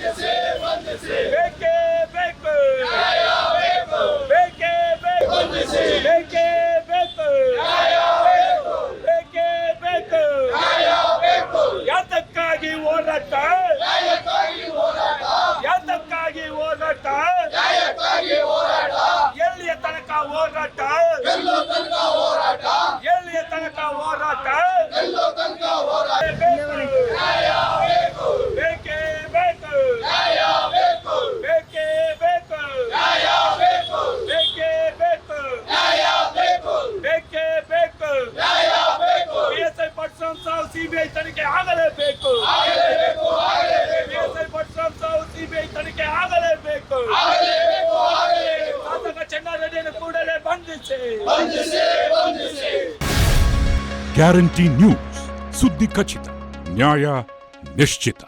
ಬೇಕೇ ಬೇಕು, ಬೇಕೇ ಬೇಕು, ಬೇಕೇ ಬೇಕು, ಬೇಕೇ ಬೇಕು. ಯಾತಕ್ಕಾಗಿ ಹೋರಾಟ, ಯಾತಕ್ಕಾಗಿ ಹೋರಾಟ, ಎಲ್ಲಿಯ ತನಕ ಹೋರಾಟ, ಎಲ್ಲಿಯ ತನಕ ಹೋರಾಟ, ಬೇಕೇ ಬೇಕು, ಬೇಕೇ ಬೇಕು, ಬೇಕೇ ಬೇಕು, ಬೇಕೇ ಬೇಕು. PSI ಪಟ್ಸಂ ಸಾವು ಸಿಬಿಐ ತನಿಖೆ ಆಗಲೇಬೇಕು, PSI ಪಟ್ಸಂ ಸಾವು ಸಿಬಿಐ ತನಿಖೆ ಆಗಲೇಬೇಕು. ಶಾಸಕ ಚೆನ್ನಾರೆಡ್ಡಿಯನ್ನು ಕೂಡಲೇ ಬಂಧಿಸಿ. ಗ್ಯಾರಂಟಿ ನ್ಯೂಸ್, ಸುದ್ದಿ ಖಚಿತ, ನ್ಯಾಯ ನಿಶ್ಚಿತ.